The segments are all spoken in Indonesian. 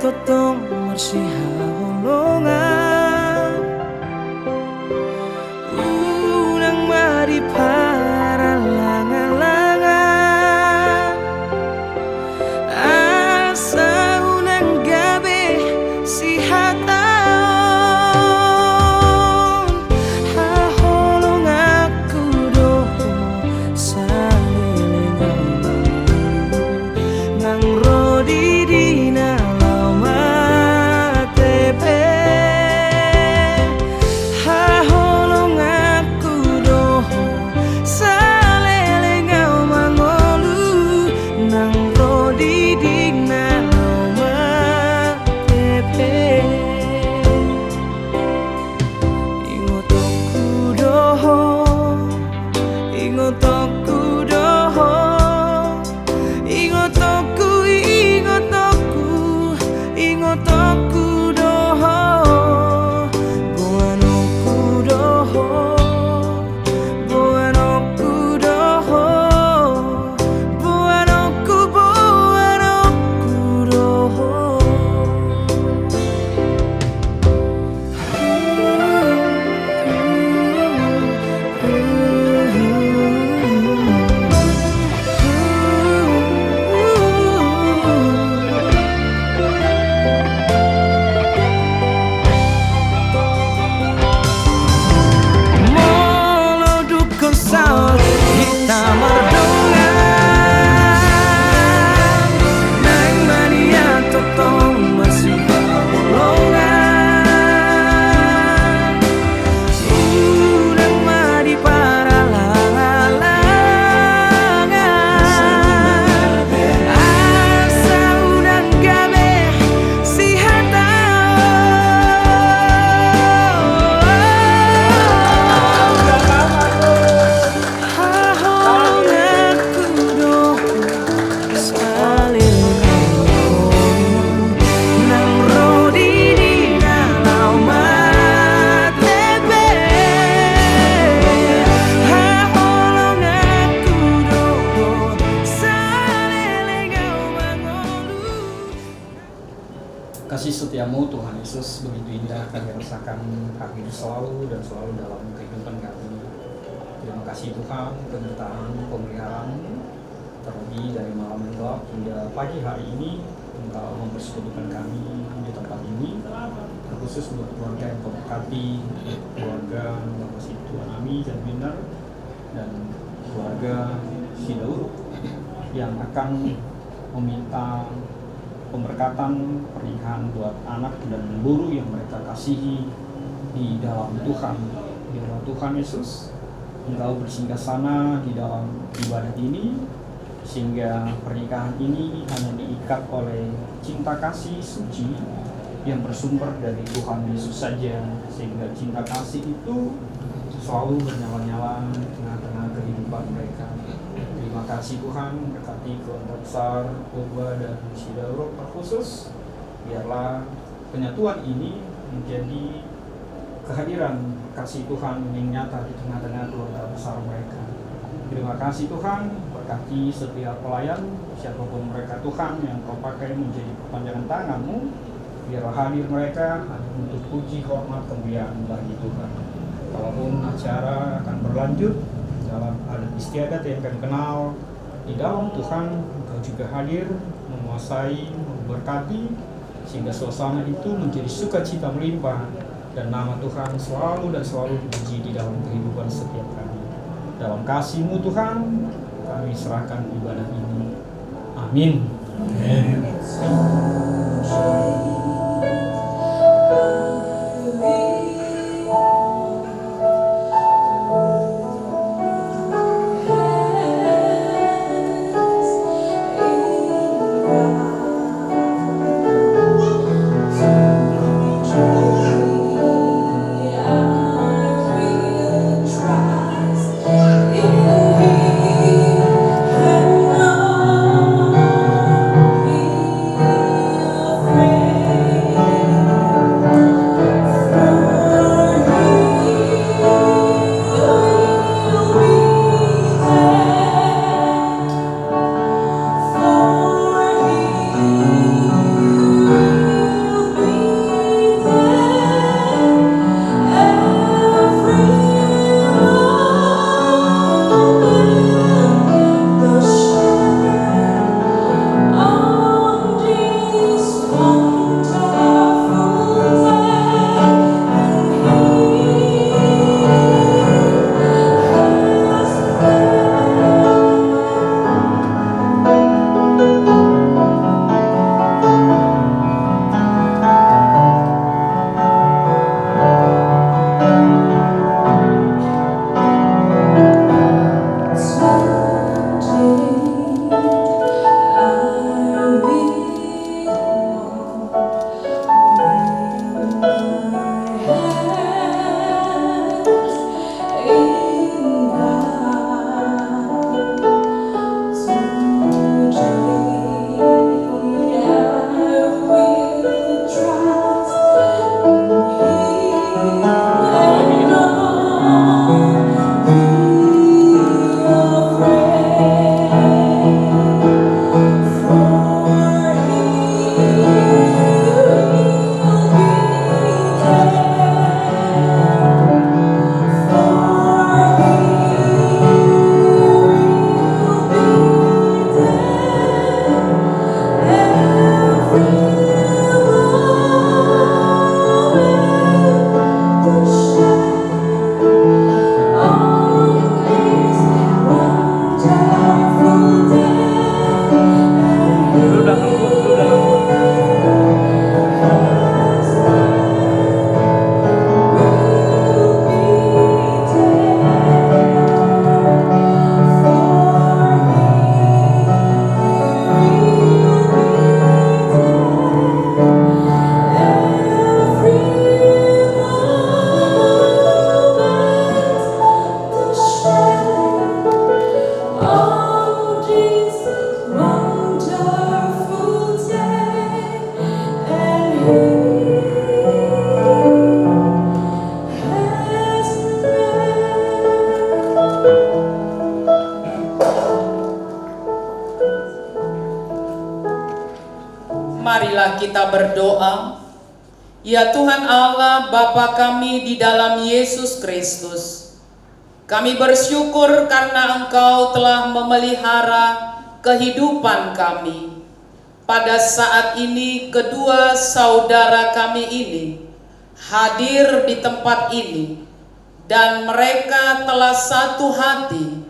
Totong marsiha holongan unang mari para langan-langan asa unang gabi si hataon haholong aku doho sa lilingan nang rodi dina Kasih setiamu Tuhan Yesus begitu indah kami rasakan hadir selalu dan selalu dalam kehidupan kami. Terima kasih Tuhan penyertaan pemeliharaan terlebih dari malam yang gelap hingga pagi hari ini Engkau mempersekutukan kami di tempat ini, terkhusus untuk keluarga yang Kau berkati, keluarga Bapak Tuan Ami dan Binar dan keluarga Sidaur yang akan meminta pemberkatan pernikahan buat anak dan guru yang mereka kasihi di dalam Tuhan. Di dalam Tuhan Yesus, Engkau bersinggasana di dalam ibadah ini, sehingga pernikahan ini hanya diikat oleh cinta kasih suci yang bersumber dari Tuhan Yesus saja, sehingga cinta kasih itu selalu bernyala-nyala di tengah-tengah kehidupan mereka. Terima kasih Tuhan, berkati keluarga besar Purba dan Sidaur terkhusus. Biarlah penyatuan ini menjadi kehadiran kasih Tuhan yang nyata di tengah-tengah keluarga besar mereka. Terima kasih Tuhan, berkati setiap pelayan, siapapun mereka Tuhan yang Kau pakai menjadi perpanjangan tangan-Mu. Biarlah hadir mereka hanya untuk puji, hormat, kemuliaan bagi Tuhan. Walaupun acara akan berlanjut dalam adat istiadat yang kami kenal, di dalam Tuhan Engkau juga hadir, menguasai, memberkati, sehingga suasana itu menjadi sukacita melimpah dan nama Tuhan selalu dan selalu dipuji di dalam kehidupan setiap kami. Dalam kasih-Mu Tuhan, kami serahkan ibadah ini. Amin. Marilah kita berdoa. Ya Tuhan Allah Bapa kami di dalam Yesus Kristus, kami bersyukur karena Engkau telah memelihara kehidupan kami. Pada saat ini kedua saudara kami ini hadir di tempat ini, dan mereka telah satu hati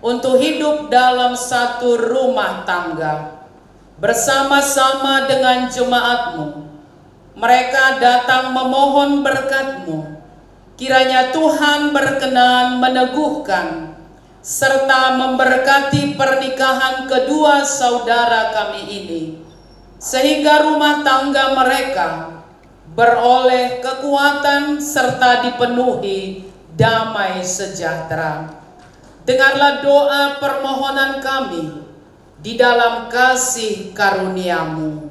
untuk hidup dalam satu rumah tangga. Bersama-sama dengan jemaat-Mu, mereka datang memohon berkat-Mu. Kiranya Tuhan berkenan meneguhkan serta memberkati pernikahan kedua saudara kami ini, sehingga rumah tangga mereka beroleh kekuatan serta dipenuhi damai sejahtera. Dengarlah doa permohonan kami di dalam kasih karunia-Mu.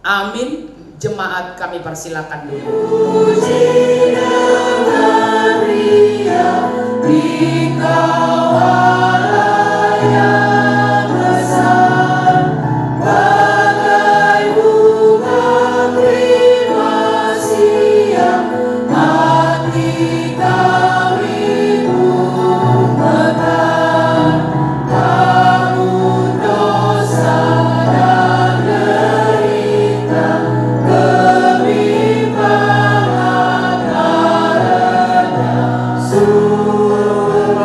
Amin. Jemaat kami persilakan dulu. Puji nama Maria, Dikau Allah yang besar, bagai bunga primasi yang hati kawinmu mekar, namun dosa dan derita kebimbangan karena sungguh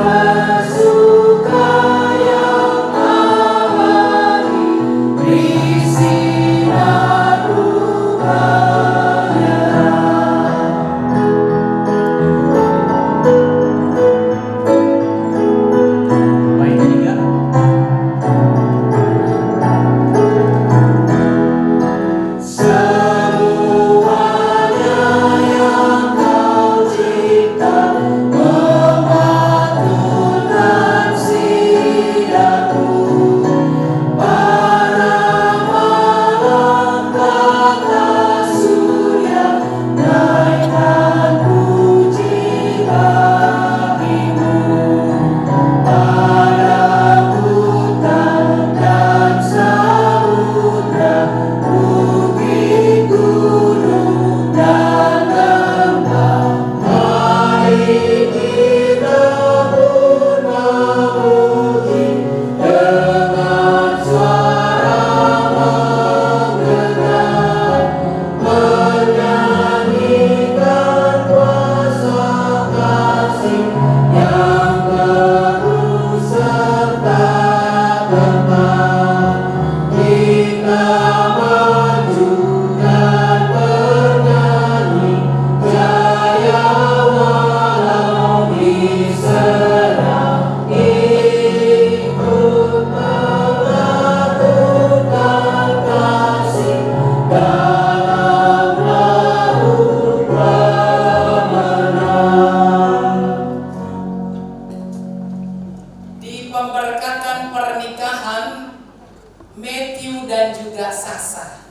Matthew dan juga Sasa.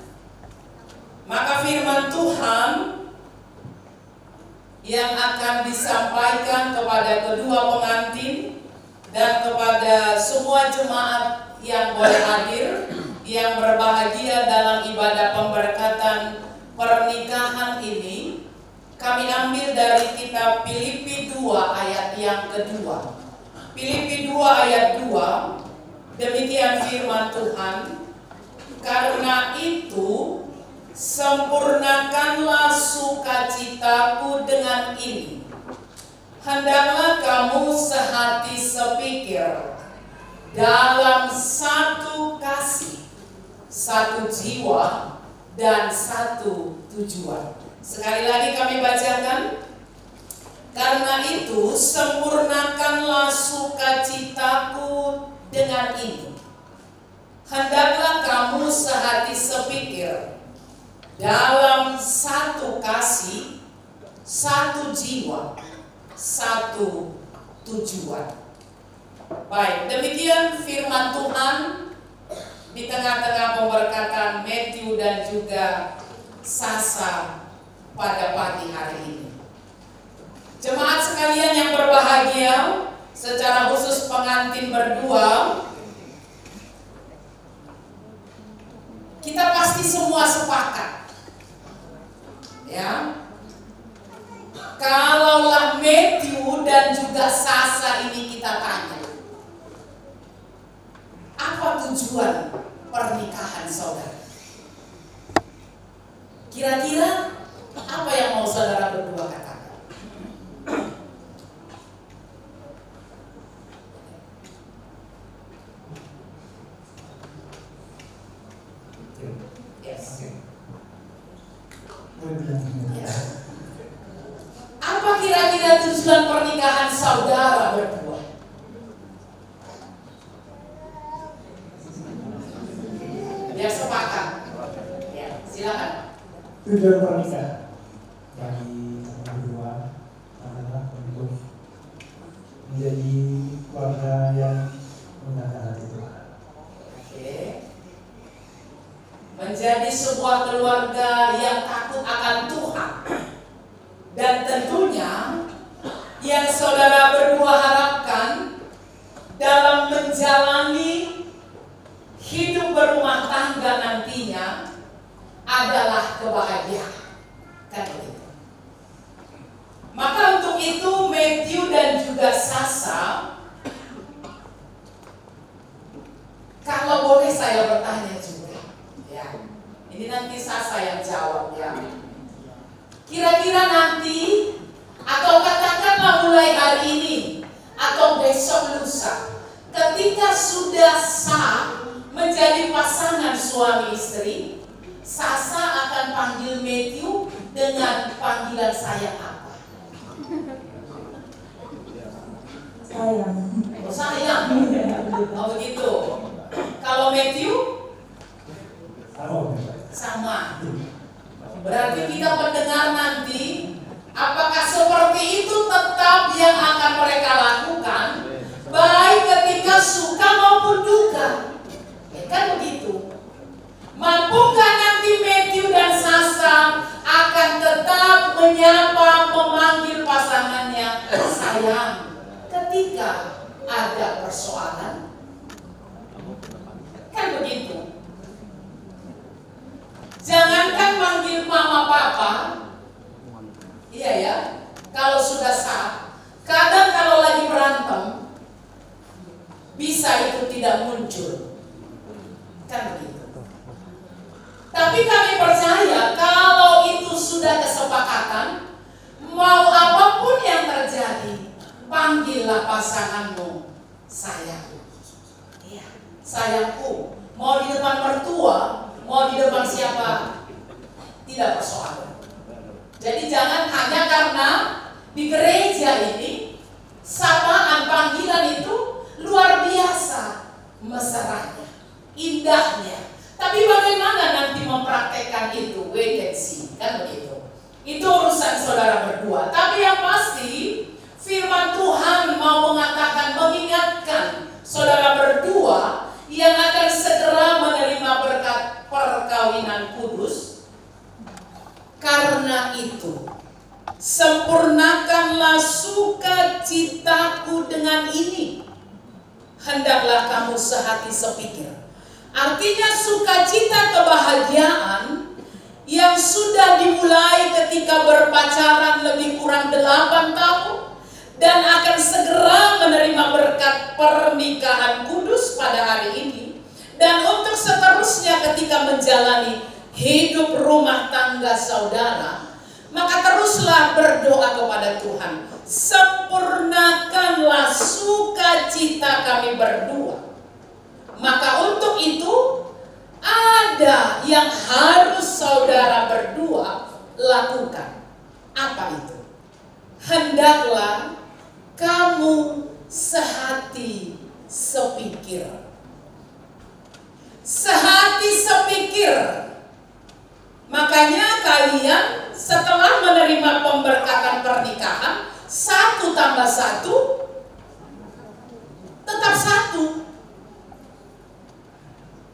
Maka firman Tuhan yang akan disampaikan kepada kedua pengantin dan kepada semua jemaat yang boleh hadir, yang berbahagia dalam ibadah pemberkatan pernikahan ini, kami ambil dari kitab Filipi 2 ayat yang kedua. Filipi 2 ayat 2, demikian firman Tuhan, karena itu sempurnakanlah sukacitaku dengan ini. Hendaklah kamu sehati sepikir, dalam satu kasih, satu jiwa, dan satu tujuan. Sekali lagi kami bacakan. Karena itu sempurnakanlah sukacitaku dengan ini. Hendaklah kamu sehati sepikir, dalam satu kasih, satu jiwa, satu tujuan. Baik, demikian firman Tuhan di tengah-tengah pemberkatan Matthew dan juga Sasa pada pagi hari ini. Jemaat sekalian yang berbahagia, secara khusus pengantin berdua, kita pasti semua sepakat, ya. Kalaulah Matthew dan juga Sasa ini kita tanya, apa tujuan pernikahan saudara? Kira-kira apa yang mau saudara berdua katakan? Apa kira-kira tujuan pernikahan saudara berdua? Biar sepakat. Ya, silakan. Tujuan pernikahan bagi kami berdua adalah untuk menjadi keluarga yang menggunakan hati Tuhan. Oke. Menjadi sebuah keluarga yang takut akan Tuhan. Dan tentunya yang saudara berdua harapkan dalam menjalani hidup berumah tangga nantinya adalah kebahagiaan. Kan begitu. Maka untuk itu Matthew dan juga Sasa, kalau boleh saya bertanya juga, ya. Ini nanti Sasa yang jawab, ya. Kira-kira nanti atau katakanlah mulai hari ini atau besok lusa, ketika sudah sah menjadi pasangan suami istri, Sasa akan panggil Matthew dengan panggilan sayang apa? Sayang. Oh, sayang. Oh begitu. Kalau Matthew? Sama. Berarti kita mendengar nanti, apakah seperti itu tetap yang akan mereka lakukan, baik ketika suka maupun duka. Kan begitu. Mampukah nanti Matthew dan Sasa akan tetap menyapa, memanggil pasangannya sayang ketika ada persoalan? Kan begitu. Jangankan manggil mama papa, iya ya, kalau sudah sah. Kadang kalau lagi berantem, bisa itu tidak muncul. Kan begitu. Tapi kami percaya kalau itu sudah kesepakatan, mau apapun yang terjadi, panggillah pasanganmu sayang. Iya, sayangku. Mau di depan mertua, mau di depan siapa, tidak persoalan. Jadi jangan hanya karena di gereja ini sapaan panggilan itu luar biasa mesranya, indahnya. Tapi bagaimana nanti mempraktekkan itu? Wait and see, kan begitu. Itu urusan saudara berdua. Tapi yang pasti firman Tuhan mau mengatakan, mengingatkan saudara berdua yang akan segera menerima perkawinan kudus. Karena itu, sempurnakanlah sukacitaku dengan ini. Hendaklah kamu sehati sepikir. Artinya sukacita kebahagiaan yang sudah dimulai ketika berpacaran lebih kurang 8 tahun dan akan segera menerima berkat pernikahan kudus pada hari ini, dan untuk seterusnya ketika menjalani hidup rumah tangga saudara, maka teruslah berdoa kepada Tuhan. Sempurnakanlah sukacita kami berdua. Maka untuk itu ada yang harus saudara berdua lakukan. Apa itu? Hendaklah kamu sehati sepikir. Sehati sepikir. Makanya kalian setelah menerima pemberkatan pernikahan, 1 tambah 1 tetap 1.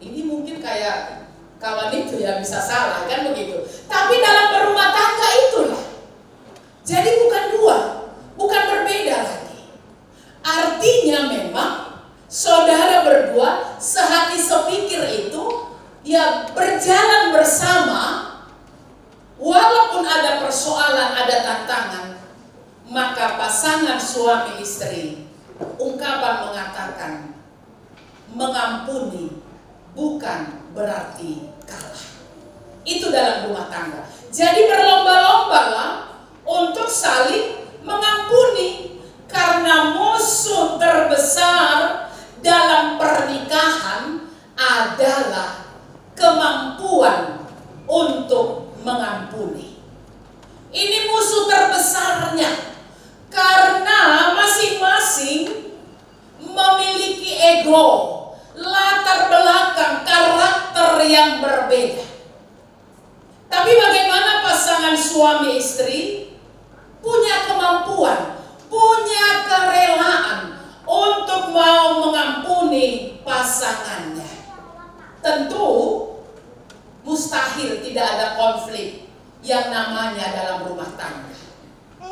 Ini mungkin kayak kawan itu ya bisa salah kan begitu. Tapi dalam berumah tangga itulah. Jadi bukan 2, bukan berbeda lagi. Artinya memang saudara berdua sehati sepikir itu ya berjalan bersama. Walaupun ada persoalan, ada tantangan, maka pasangan suami istri ungkapan mengatakan mengampuni bukan berarti kalah. Itu dalam rumah tangga. Jadi berlomba-lombalah untuk saling mengampuni, karena musuh terbesar dalam pernikahan adalah kemampuan untuk mengampuni. Ini musuh terbesarnya, karena masing-masing memiliki ego, latar belakang, karakter yang berbeda. Tapi bagaimana pasangan suami istri punya kemampuan, punya kerelaan untuk mau mengampuni pasangannya? Tentu mustahil tidak ada konflik yang namanya dalam rumah tangga.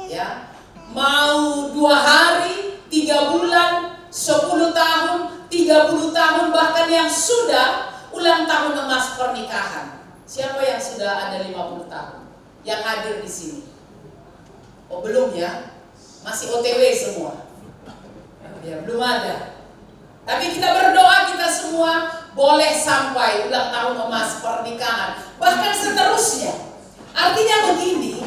Ya, mau 2 hari, 3 bulan, 10 tahun, 30 tahun, bahkan yang sudah ulang tahun emas pernikahan. Siapa yang sudah ada 50 tahun yang hadir di sini? Oh belum ya? Masih OTW semua. Ya, belum ada. Tapi kita berdoa kita semua boleh sampai ulang tahun emas pernikahan, bahkan seterusnya. Artinya begini,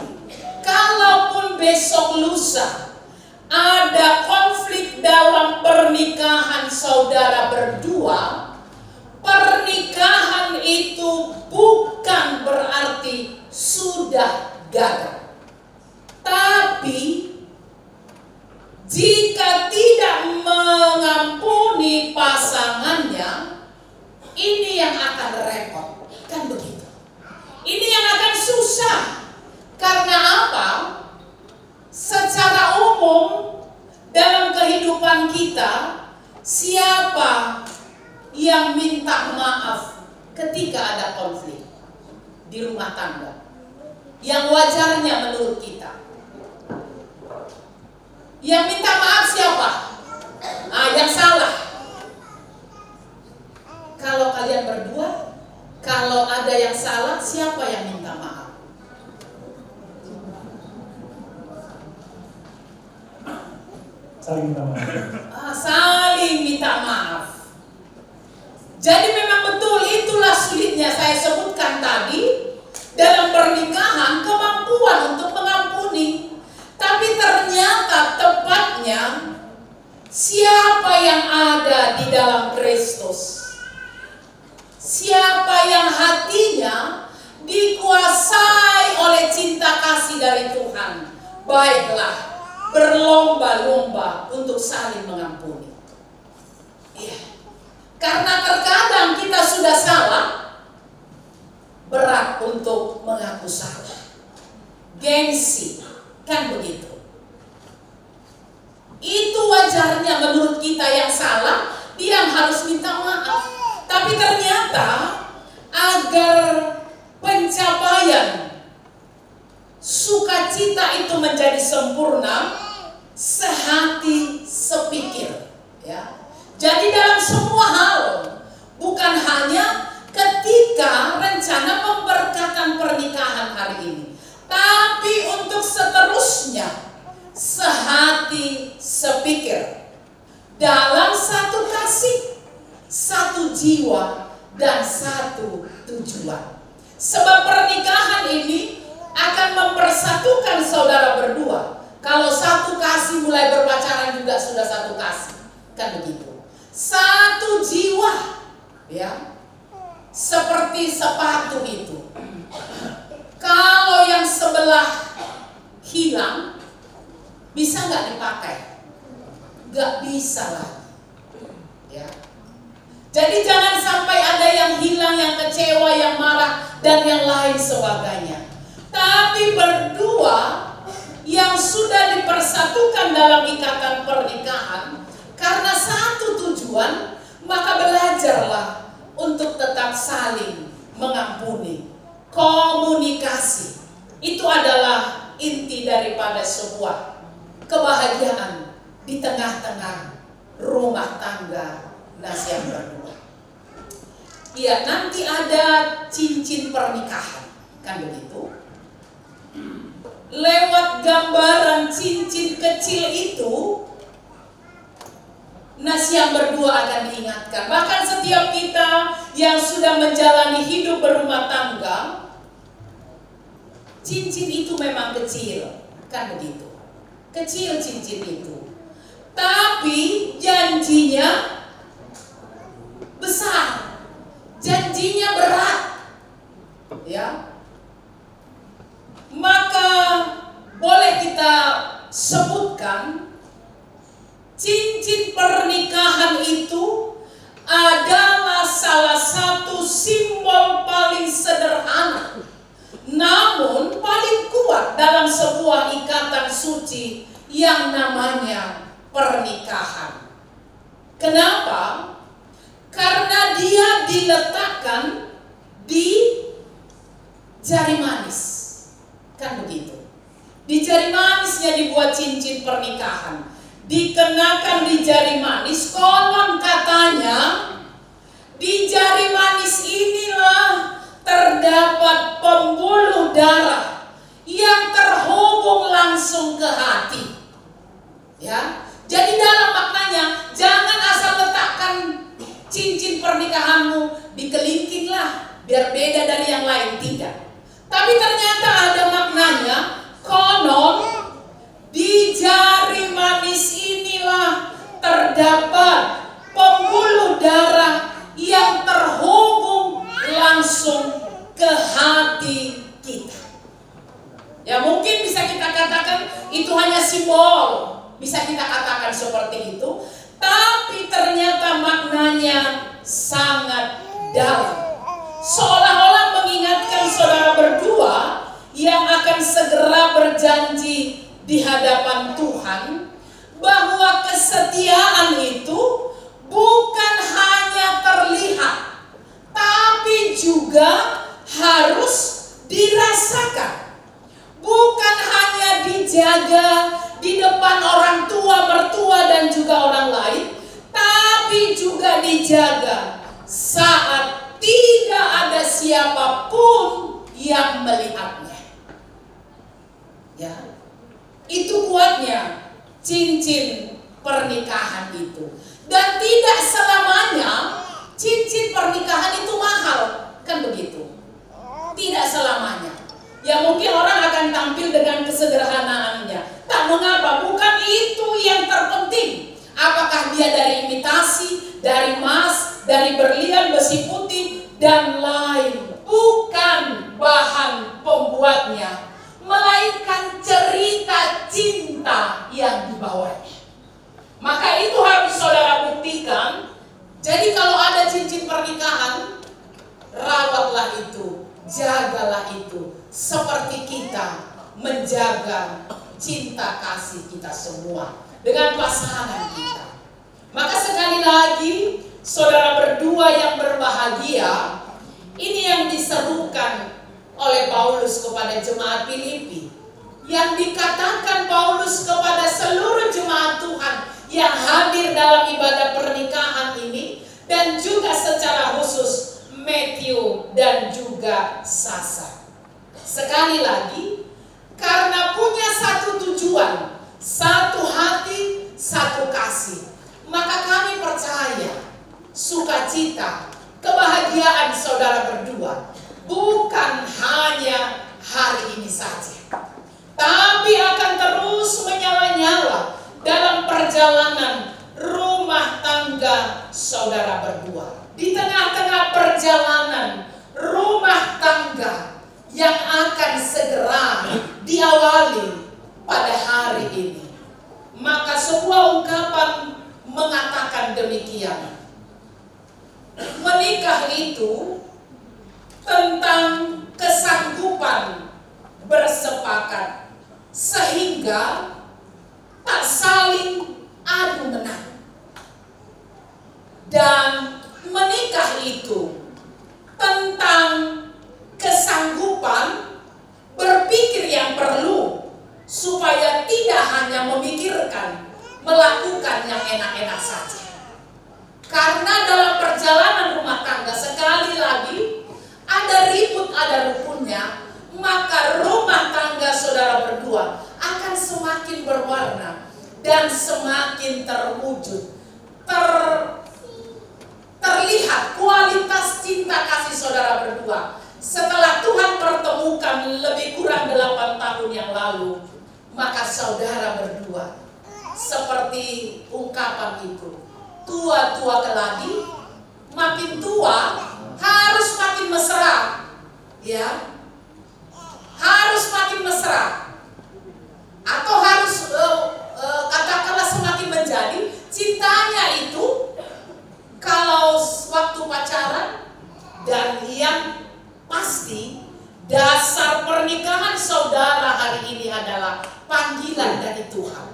kalaupun besok lusa ada konflik dalam pernikahan saudara berdua, pernikahan itu bukan berarti sudah gagal. Tapi jika tidak mengampuni pasangannya, ini yang akan repot, kan begitu. Ini yang akan susah. Karena apa? Secara umum dalam kehidupan kita, siapa yang minta maaf ketika ada konflik di rumah tangga? Yang wajarnya menurut kita. Yang minta maaf siapa? Yang salah. Kalau kalian berdua, kalau ada yang salah, siapa yang minta maaf? Saling minta maaf. Saling minta maaf. Jadi memang betul itulah sulitnya saya sebutkan tadi dalam pernikahan, kemampuan untuk mengampuni. Tapi ternyata tepatnya siapa yang ada di dalam Kristus, siapa yang hatinya dikuasai oleh cinta kasih dari Tuhan, baiklah berlomba-lomba untuk saling mengampuni. Iya. Karena terkadang kita sudah salah, berat untuk mengaku salah. Gengsi, kan begitu. Itu wajarnya menurut kita yang salah, dia yang harus minta maaf. Tapi ternyata agar sempurna, sehati sepikir. Ya. Jadi dalam semua hal, bukan hanya ketika rencana pemberkatan pernikahan hari ini, tapi untuk seterusnya, sehati sepikir, dalam satu kasih, satu jiwa, dan satu tujuan. Sebab pernikahan ini akan mempersatukan saudara berdua. Kalau satu kasih mulai berpacaran juga sudah satu kasih, kan begitu. Satu jiwa, ya, seperti sepatu itu. Kalau yang sebelah hilang, bisa nggak dipakai? Nggak bisa lah, ya. Jadi jangan sampai ada yang hilang, yang kecewa, yang marah, dan yang lain sebagainya. Tapi berdua yang sudah dipersatukan dalam ikatan pernikahan karena satu tujuan, maka belajarlah untuk tetap saling mengampuni. Komunikasi itu adalah inti daripada sebuah kebahagiaan di tengah-tengah rumah tangga nasi yang berdua. Iya, nanti ada cincin pernikahan, kan begitu? Lewat gambaran cincin kecil itu, nasi yang berdua akan diingatkan. Bahkan setiap kita yang sudah menjalani hidup berumah tangga, cincin itu memang kecil, kan begitu? Kecil cincin itu, tapi janjinya besar, janjinya berat, ya. Maka boleh kita sebutkan cincin pernikahan itu adalah salah satu simbol paling sederhana, namun paling kuat dalam sebuah ikatan suci yang namanya pernikahan. Kenapa? Karena dia diletakkan di jari manis, kan begitu? Di jari manisnya dibuat cincin pernikahan, dikenakan di jari manis. Konon katanya di jari manis inilah terdapat pembuluh darah yang terhubung langsung ke hati. Ya, jadi dalam maknanya jangan asal letakkan cincin pernikahanmu di kelingking lah, biar beda dari yang lain, tidak. Tapi ternyata ada maknanya. Konon di jari manis inilah terdapat pembuluh darah yang terhubung langsung ke hati kita. Ya, mungkin bisa kita katakan itu hanya simbol, bisa kita katakan seperti itu, tapi ternyata maknanya sangat dalam. Seolah-olah mengingatkan saudara berdua yang akan segera berjanji di hadapan Tuhan bahwa kesetiaan itu bukan hanya terlihat, tapi juga harus dirasakan. Bukan hanya dijaga di depan orang tua, mertua, dan juga orang lain, tapi juga dijaga saat tidak ada siapapun yang melihatnya. Ya, itu kuatnya cincin pernikahan itu. Dan tidak selamanya cincin pernikahan itu mahal, kan begitu? Tidak selamanya. Ya, mungkin orang akan tampil dengan kesederhanaannya. Tak mengapa, bukan itu yang terpenting. Apakah dia dari imitasi, dari emas, dari berlian, besi putih, dan lain. Bukan bahan pembuatnya, melainkan cerita cinta yang dibawanya. Maka itu harus saudara buktikan. Jadi kalau ada cincin pernikahan, rawatlah itu, jagalah itu, seperti kita menjaga cinta kasih kita semua dengan pasangan kita. Maka sekali lagi, saudara berdua yang berbahagia, ini yang diserukan oleh Paulus kepada jemaat Filipi. yang dikatakan Paulus kepada seluruh jemaat Tuhan yang hadir dalam ibadah pernikahan ini, dan juga secara khusus Matthew dan juga Sasa. Sekali lagi, karena punya satu tujuan, satu hati, satu kasih, maka kami percaya sukacita, kebahagiaan saudara berdua bukan hanya hari ini saja, tapi akan terus menyala-nyala dalam perjalanan rumah tangga saudara berdua. Di tengah-tengah perjalanan rumah tangga yang akan segera diawali pada hari ini, maka sebuah ungkapan mengatakan demikian: menikah itu tentang kesanggupan bersepakat sehingga tak saling adu menang. Dan menikah itu tentang kesanggupan berpikir yang perlu, supaya tidak hanya memikirkan melakukan yang enak-enak saja. Karena dalam perjalanan rumah tangga sekali lagi ada ribut, ada rukunnya, maka rumah tangga saudara berdua akan semakin berwarna dan semakin terwujud, terlihat kualitas cinta kasih saudara berdua. Setelah Tuhan pertemukan lebih kurang 8 tahun yang lalu, maka saudara berdua seperti ungkapan itu, tua-tua keladi, makin tua harus makin mesra, ya, harus makin mesra, atau harus katakanlah semakin menjadi cintanya itu. Kalau waktu pacaran, dan yang pasti dasar pernikahan saudara hari ini adalah panggilan dari Tuhan.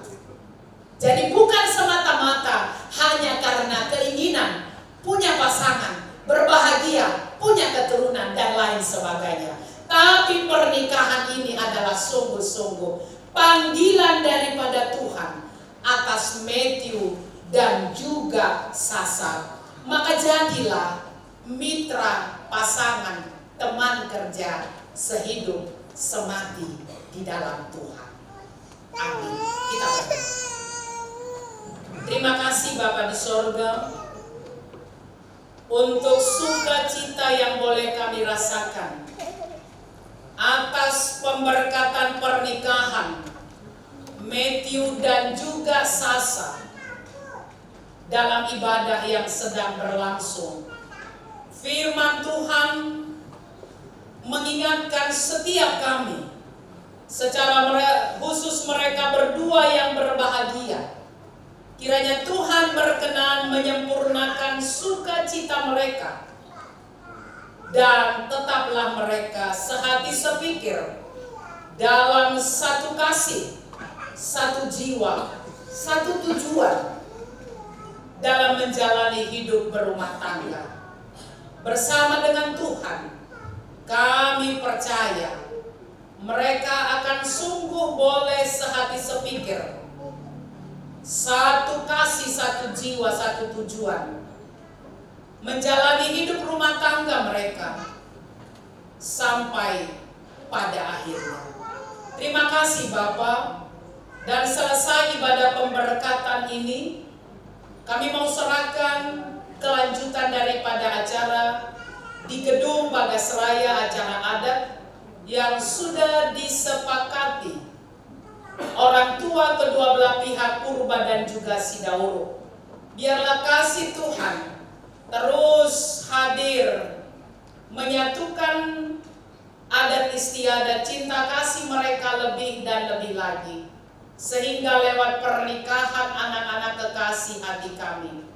Jadi bukan semata-mata hanya karena keinginan punya pasangan, berbahagia, punya keturunan dan lain sebagainya, tapi pernikahan ini adalah sungguh-sungguh panggilan daripada Tuhan atas Matthew dan juga Sasa. Maka jadilah mitra, pasangan, teman kerja, sehidup semati di dalam Tuhan. Amin. Kita berdoa. Terima kasih Bapa di sorga untuk sukacita yang boleh kami rasakan atas pemberkatan pernikahan Matthew dan juga Sasa dalam ibadah yang sedang berlangsung. Firman Tuhan mengingatkan setiap kami, secara khusus mereka berdua yang berbahagia. Kiranya Tuhan berkenan menyempurnakan sukacita mereka, dan tetaplah mereka sehati sepikir dalam satu kasih, satu jiwa, satu tujuan dalam menjalani hidup berumah tangga. Bersama dengan Tuhan, kami percaya mereka akan sungguh boleh sehati sepikir, satu kasih, satu jiwa, satu tujuan, menjalani hidup rumah tangga mereka sampai pada akhirnya. Terima kasih Bapa, dan selesai ibadah pemberkatan ini, kami mau serahkan kelanjutan daripada acara di Gedung Bagasraya, acara adat yang sudah disepakati orang tua kedua belah pihak, Purba dan juga Sidauro. Biarlah kasih Tuhan terus hadir, menyatukan adat istiadat cinta kasih mereka lebih dan lebih lagi, sehingga lewat pernikahan anak-anak kekasih hati kami,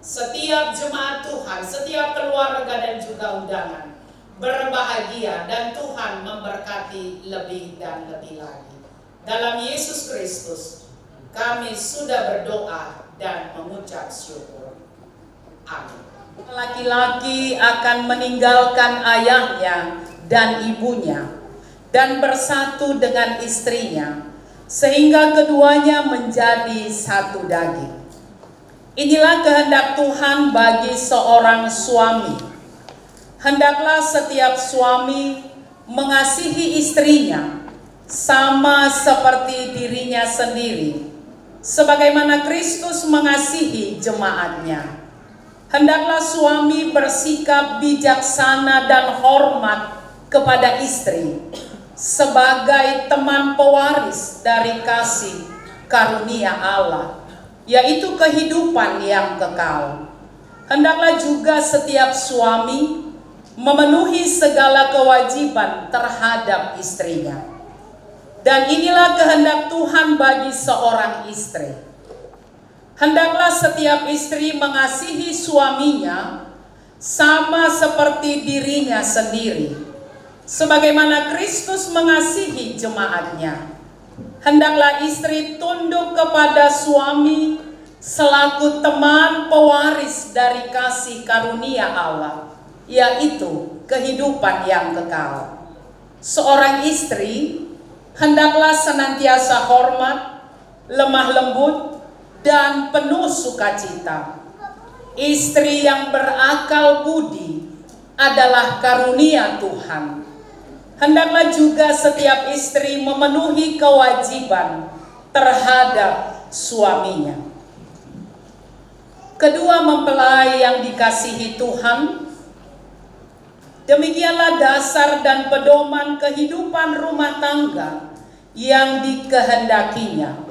setiap jemaat Tuhan, setiap keluarga dan juga undangan berbahagia, dan Tuhan memberkati lebih dan lebih lagi. Dalam Yesus Kristus kami sudah berdoa dan mengucap syukur. Amin. Laki-laki akan meninggalkan ayahnya dan ibunya dan bersatu dengan istrinya, sehingga keduanya menjadi satu daging. Inilah kehendak Tuhan bagi seorang suami. Hendaklah setiap suami mengasihi istrinya sama seperti dirinya sendiri, sebagaimana Kristus mengasihi jemaatnya. Hendaklah suami bersikap bijaksana dan hormat kepada istri sebagai teman pewaris dari kasih karunia Allah, yaitu kehidupan yang kekal. Hendaklah juga setiap suami memenuhi segala kewajiban terhadap istrinya. Dan inilah kehendak Tuhan bagi seorang istri. Hendaklah setiap istri mengasihi suaminya sama seperti dirinya sendiri, sebagaimana Kristus mengasihi jemaatnya. Hendaklah istri tunduk kepada suami selaku teman pewaris dari kasih karunia Allah, yaitu kehidupan yang kekal. Seorang istri hendaklah senantiasa hormat, lemah lembut, dan penuh sukacita. Istri yang berakal budi adalah karunia Tuhan. Hendaklah juga setiap istri memenuhi kewajiban terhadap suaminya. Kedua mempelai yang dikasihi Tuhan, demikianlah dasar dan pedoman kehidupan rumah tangga yang dikehendakinya.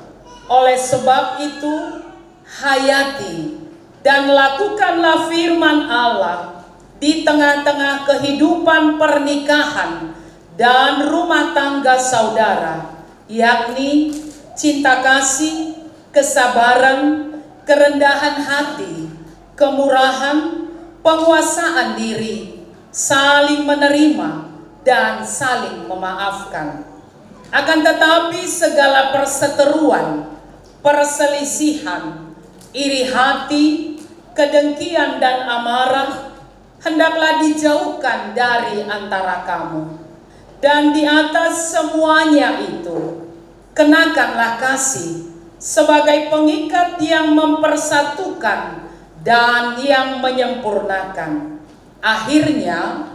Oleh sebab itu, hayati dan lakukanlah firman Allah di tengah-tengah kehidupan pernikahan dan rumah tangga saudara, yakni cinta kasih, kesabaran, kerendahan hati, kemurahan, penguasaan diri, saling menerima, dan saling memaafkan. Akan tetapi segala perseteruan, perselisihan, iri hati, kedengkian, dan amarah hendaklah dijauhkan dari antara kamu. Dan di atas semuanya itu, kenakanlah kasih sebagai pengikat yang mempersatukan dan yang menyempurnakan. Akhirnya,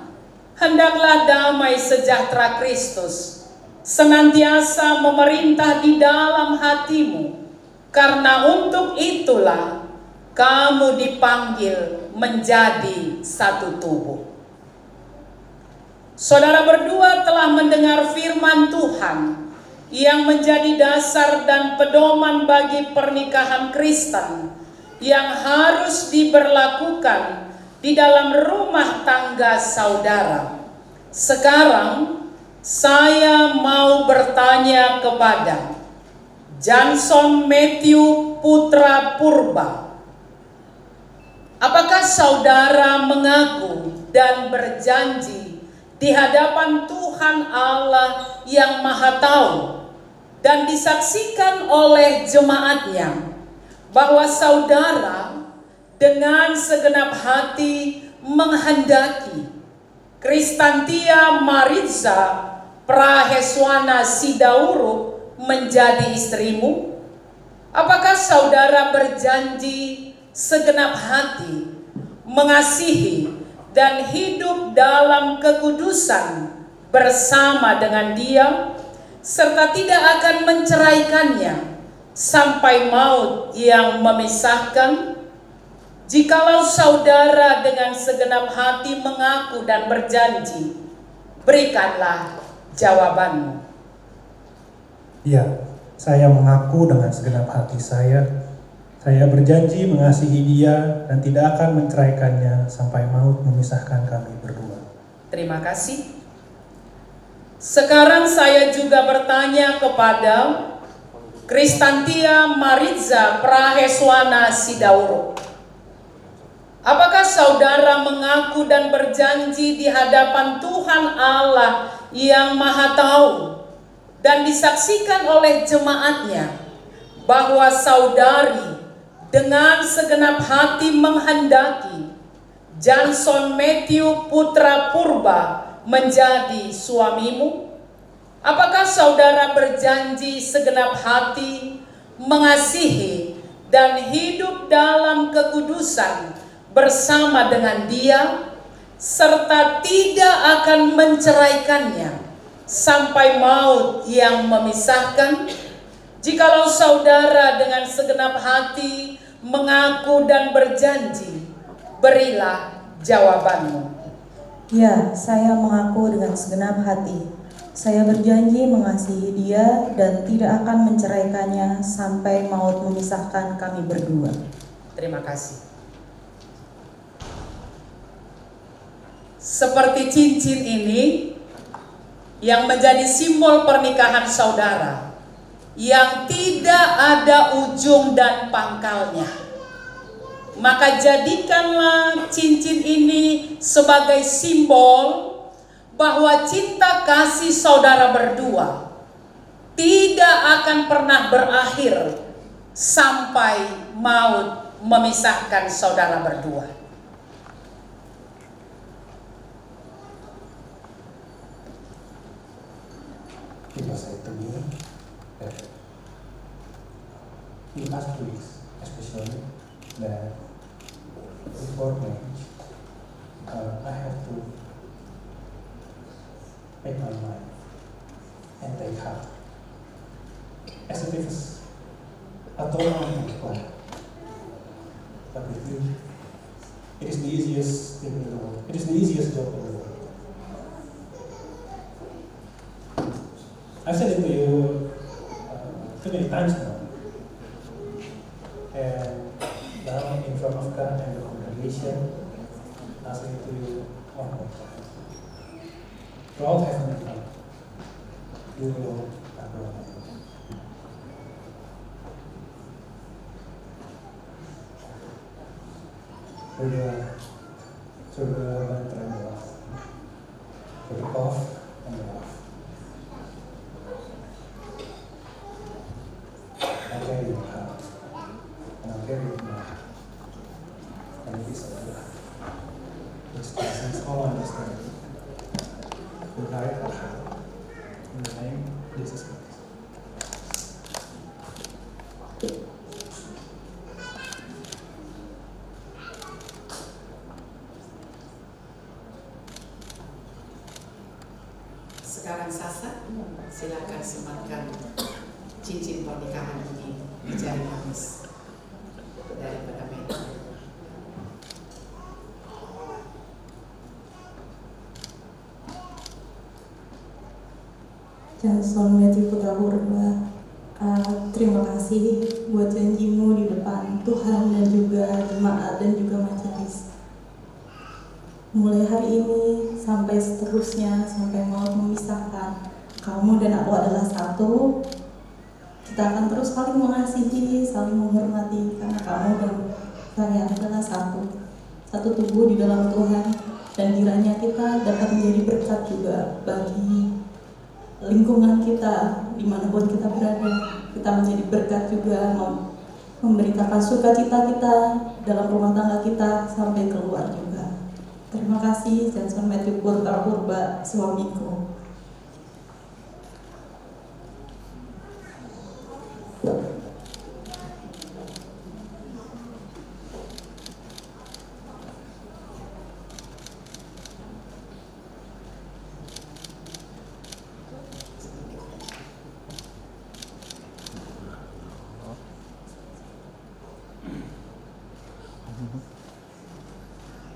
hendaklah damai sejahtera Kristus senantiasa memerintah di dalam hatimu, karena untuk itulah kamu dipanggil menjadi satu tubuh. Saudara berdua telah mendengar firman Tuhan yang menjadi dasar dan pedoman bagi pernikahan Kristen yang harus diberlakukan di dalam rumah tangga saudara. Sekarang saya mau bertanya kepada Johnson Matthew Putra Purba. Apakah saudara mengaku dan berjanji di hadapan Tuhan Allah yang Maha Tahu dan disaksikan oleh jemaatnya bahwa saudara dengan segenap hati menghendaki Kristantia Maritza Praheswana Sidauru menjadi istrimu? Apakah saudara berjanji segenap hati mengasihi dan hidup dalam kekudusan bersama dengan dia, serta tidak akan menceraikannya sampai maut yang memisahkan? Jikalau saudara dengan segenap hati mengaku dan berjanji, berikanlah jawabanmu. Ya, saya mengaku dengan segenap hati saya. Saya berjanji mengasihi dia dan tidak akan menceraikannya sampai maut memisahkan kami berdua. Terima kasih. Sekarang saya juga bertanya kepada Kristantia Maritza Praheswana Sidauru. Apakah saudara mengaku dan berjanji di hadapan Tuhan Allah yang Maha Tahu dan disaksikan oleh jemaatnya bahwa saudari dengan segenap hati menghendaki Johnson Matthew Putra Purba menjadi suamimu? Apakah saudara berjanji segenap hati mengasihi dan hidup dalam kekudusan bersama dengan Dia, serta tidak akan menceraikannya sampai maut yang memisahkan? Jikalau saudara dengan segenap hati mengaku dan berjanji, berilah jawabanmu. Ya, saya mengaku dengan segenap hati. Saya berjanji mengasihi dia dan tidak akan menceraikannya sampai maut memisahkan kami berdua. Terima kasih. Seperti cincin ini yang menjadi simbol pernikahan saudara, yang tidak ada ujung dan pangkalnya, maka jadikanlah cincin ini sebagai simbol bahwa cinta kasih saudara berdua tidak akan pernah berakhir sampai maut memisahkan saudara berdua. Because I to me that in past weeks, especially that before marriage, I have to make my mind and take heart as it is a total plan. But with you, it is the easiest thing in the world. It is the easiest job in the world. I've said it to you too many times now, and now in front of God and the congregation, I'll say it to you one more time. Throughout heaven and earth, you will adore me. Surga dan teranglah, for the cough and the laugh. I carry your heart, and I'll carry your mind, and it is of God, which transcends all understanding. To guide our heart, in the name of Jesus Christ. Sekarang Sasa, silakan sematkan cincin pernikahan ini di jari manis daripada Meta. Johnson Matthew Putra Purba, terima kasih buat janjimu di depan Tuhan dan juga jemaat dan juga majelis. Mulai hari ini sampai seterusnya, sampai maut memisahkan, kamu dan aku adalah satu. Kita akan terus saling mengasihi, saling menghormati, karena kamu dan saya adalah satu tubuh di dalam Tuhan. Dan kiranya kita dapat menjadi berkat juga bagi lingkungan kita, dimanapun kita berada. Kita menjadi berkat juga, memberitakan sukacita kita dalam rumah tangga kita sampai keluar juga. Terima kasih, Johnson Matthew Purba, suamiku.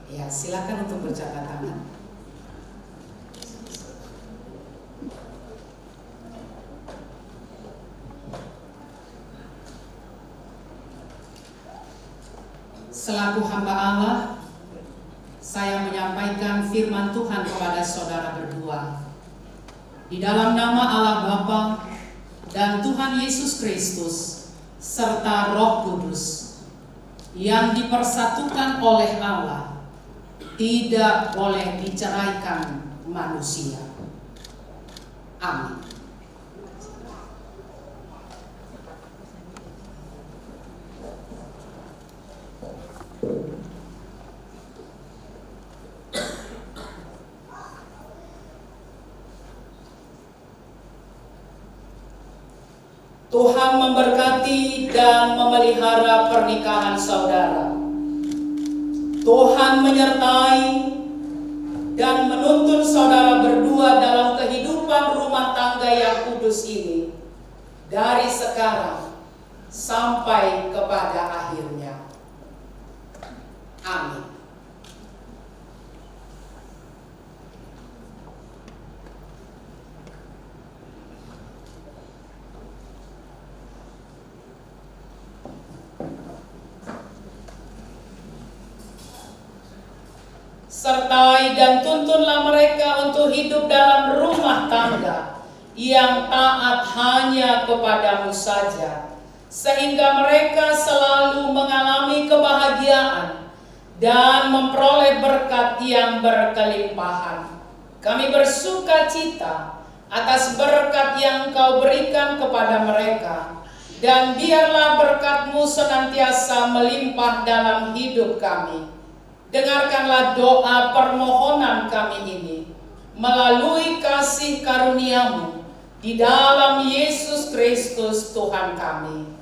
Ya, silakan untuk berjabat tangan. Selaku hamba Allah, saya menyampaikan firman Tuhan kepada saudara berdua. Di dalam nama Allah Bapa dan Tuhan Yesus Kristus serta Roh Kudus yang dipersatukan oleh Allah, tidak boleh diceraikan manusia. Amin. Tuhan memberkati dan memelihara pernikahan saudara. Tuhan menyertai dan menuntun saudara berdua dalam kehidupan rumah tangga yang kudus ini dari sekarang sampai kepada akhirnya. Amin. Sertai dan tuntunlah mereka untuk hidup dalam rumah tangga yang taat hanya kepadamu saja, sehingga mereka selalu mengalami kebahagiaan dan memperoleh berkat yang berkelimpahan. Kami bersuka cita atas berkat yang Engkau berikan kepada mereka, dan biarlah berkat-Mu senantiasa melimpah dalam hidup kami. Dengarkanlah doa permohonan kami ini melalui kasih karunia-Mu di dalam Yesus Kristus Tuhan kami.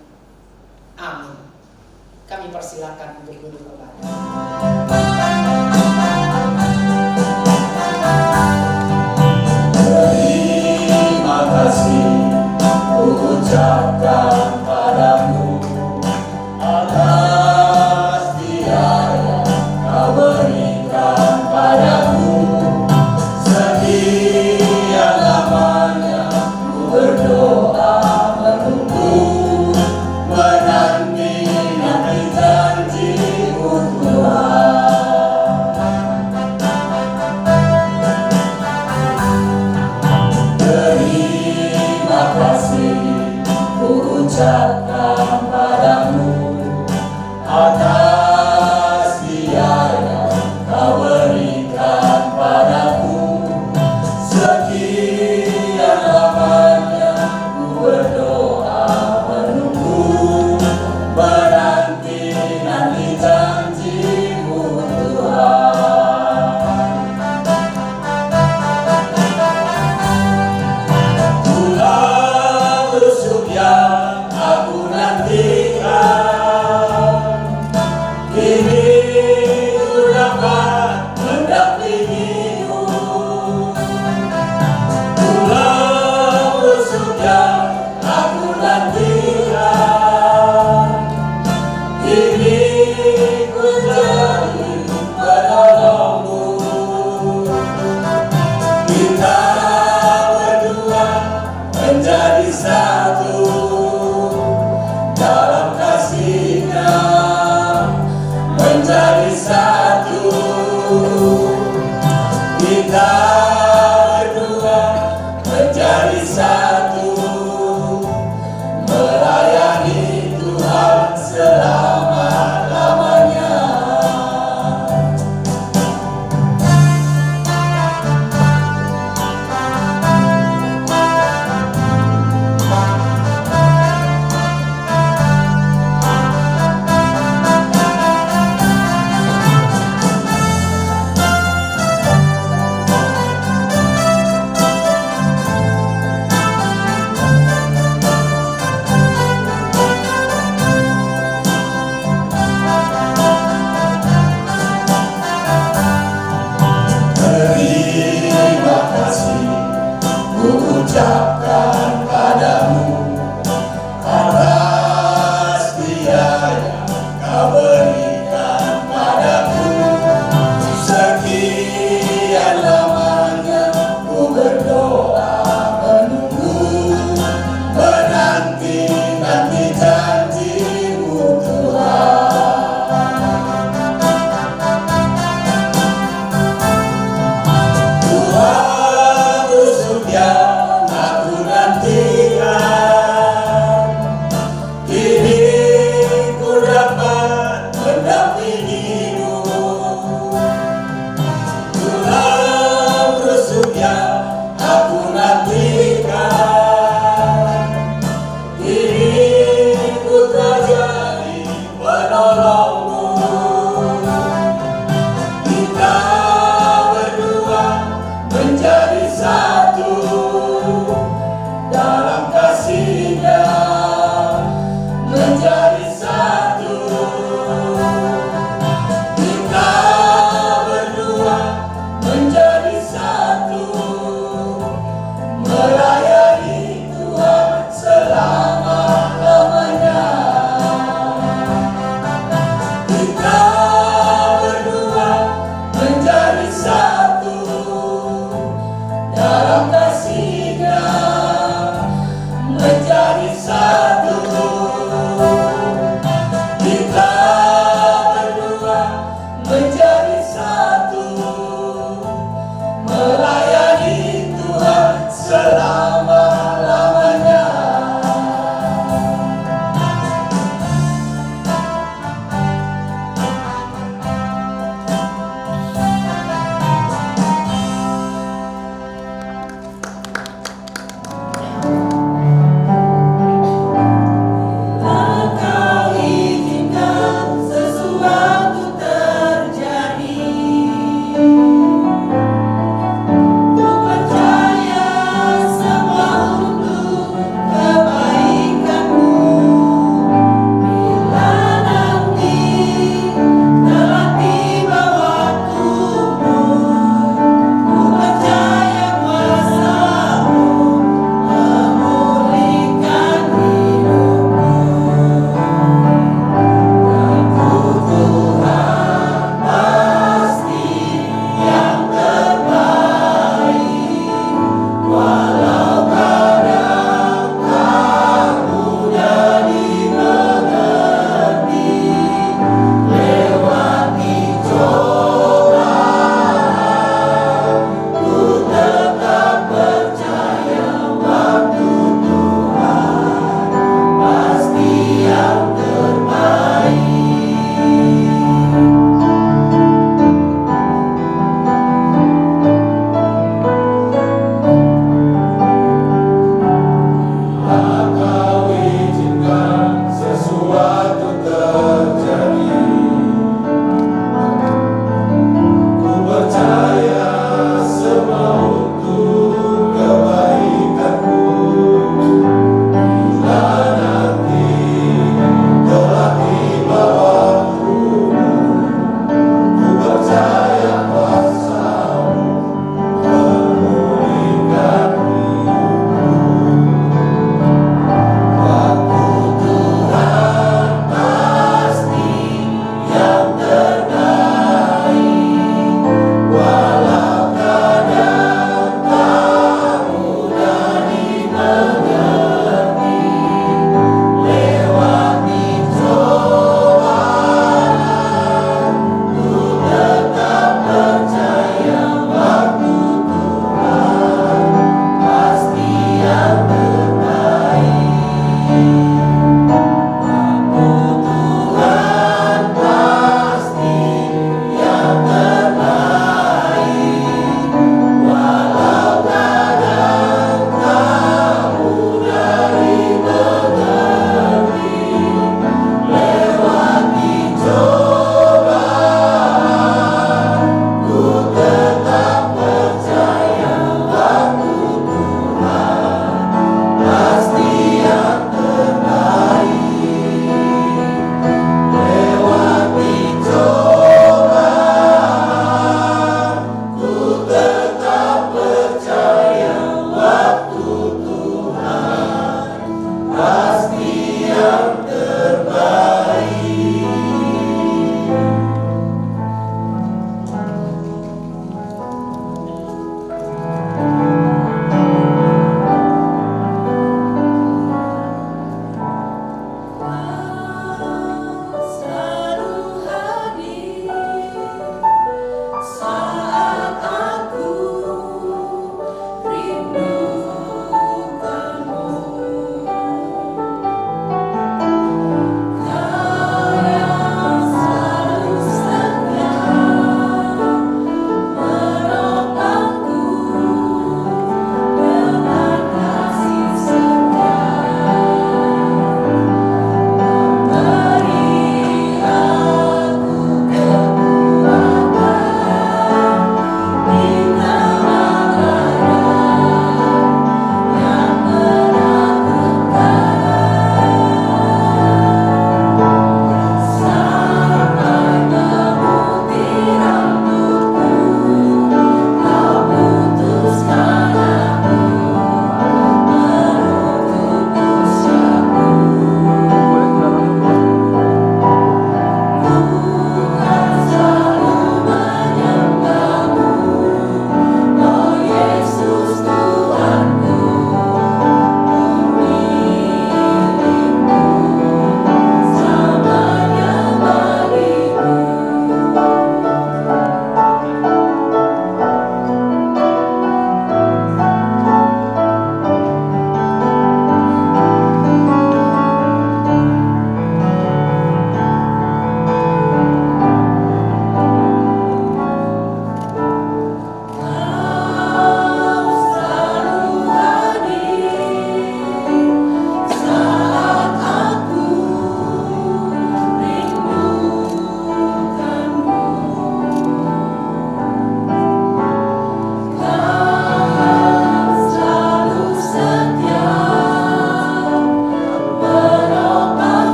Amin. Kami persilakan untuk duduk kembali. Terima kasih ku ucapkan padamu atas biaya Kau berikan padaku. Sekian lamanya ku berdoa menunggu, menanti janji-Mu Tuhan. Terima kasih ku ucapkan padamu atas biaya Kau berikan padaku. Sekian lamanya ku berdoa menunggu, menanti janji-Mu Tuhan. Tuhan rusuk yang aku nantikan, kini ku dapat mendampingi-Mu. Tuhan rusuk yang aku nantikan, kini ku jadi penolong-Mu. Kita berdua menjadi satu dalam kasih-Nya, menjadi satu. Kita berdua menjadi satu, melayani Tuhan selama-lamanya. Terima kasih ku ucapkan padamu atas biaya Kau berikan padaku. Sekian lamanya ku berdoa menunggu, menanti janji-Mu Tuhan. Tuhan rusuk yang aku nantikan, kini ku dapat mendampingi-Mu. Tuhan rusuk yang aku nantikan, kini ku jadi penolong-Mu. Kita berdua menjadi satu dalam kasih-Nya, dalam kasih-Nya menjadi satu. Kita berdua menjadi satu, melayani Tuhan selama-lamanya.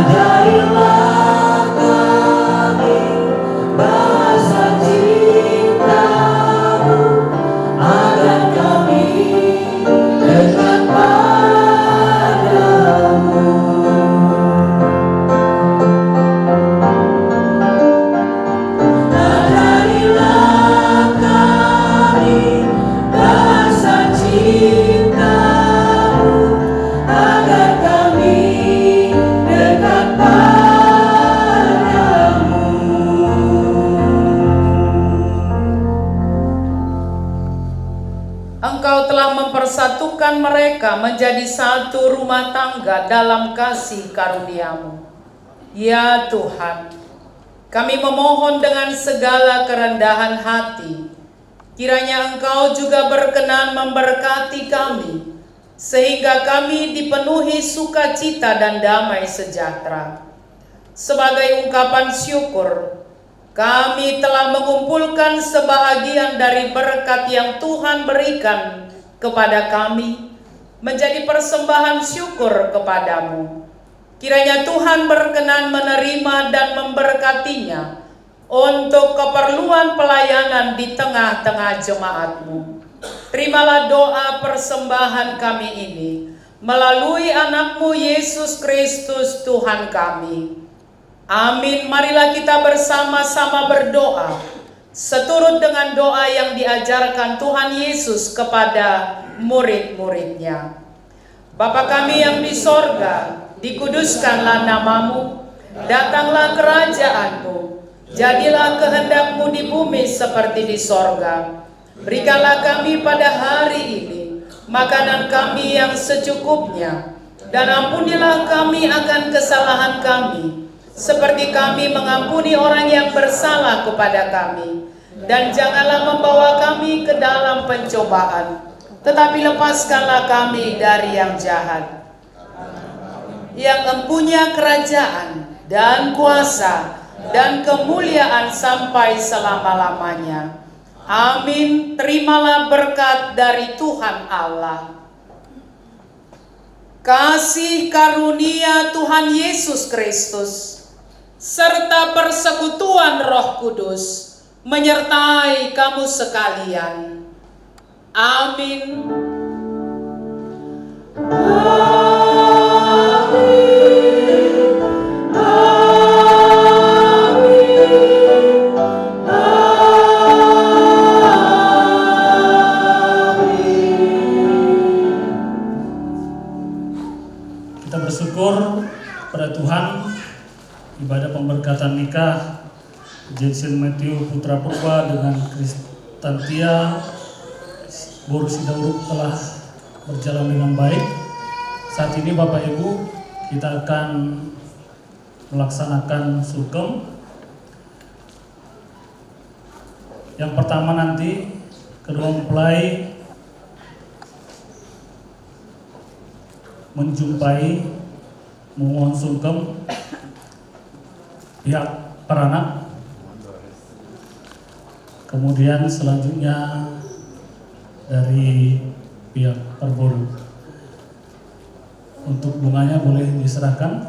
Ajarilah kami bahasa cinta-Mu, agar kami dekat padamu. Ajarilah kami bahasa cinta-Mu, agar kami dekat padamu. Engkau telah mempersatukan mereka menjadi satu rumah tangga dalam kasih karunia-Mu. Ya Tuhan, kami memohon dengan segala kerendahan hati, kiranya Engkau juga berkenan memberkati kami, sehingga kami dipenuhi sukacita dan damai sejahtera. Sebagai ungkapan syukur, kami telah mengumpulkan sebahagian dari berkat yang Tuhan berikan kepada kami menjadi persembahan syukur kepadamu. Kiranya Tuhan berkenan menerima dan memberkatinya untuk keperluan pelayanan di tengah-tengah jemaat-Mu. Terimalah doa persembahan kami ini melalui anak-Mu Yesus Kristus Tuhan kami. Amin. Marilah kita bersama-sama berdoa seturut dengan doa yang diajarkan Tuhan Yesus kepada murid-muridnya. Bapa kami yang di sorga, dikuduskanlah nama-Mu, datanglah kerajaan-Mu, jadilah kehendak-Mu di bumi seperti di sorga. Berikanlah kami pada hari ini makanan kami yang secukupnya, dan ampunilah kami akan kesalahan kami, seperti kami mengampuni orang yang bersalah kepada kami. Dan janganlah membawa kami ke dalam pencobaan, tetapi lepaskanlah kami dari yang jahat. Yang empunya kerajaan dan kuasa dan kemuliaan sampai selama-lamanya. Amin. Terimalah berkat dari Tuhan Allah. Kasih karunia Tuhan Yesus Kristus serta persekutuan Roh Kudus menyertai kamu sekalian. Amin. Kita bersyukur pada Tuhan. Ibadah pemberkatan nikah Jensen Matthew Putra Purba dengan Kristantia Borusi Dauruk telah berjalan dengan baik. Saat ini Bapak Ibu, kita akan melaksanakan sugeng. Yang pertama nanti kedua mempelai menjumpai memohon sugeng pihak peranak. Kemudian selanjutnya dari pihak perboru. Untuk bunganya boleh diserahkan.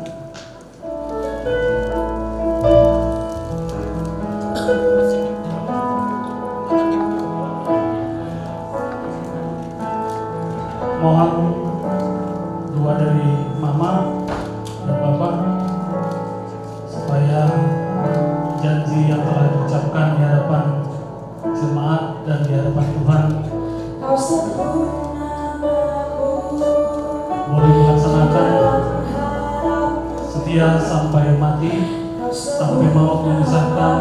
Mohon doa dari Mama dan Bapak supaya janji yang telah diucapkan di hadapan jemaat dan di hadapan Tuhan boleh dilaksanakan setia sampai mati, sampai maut memisahkan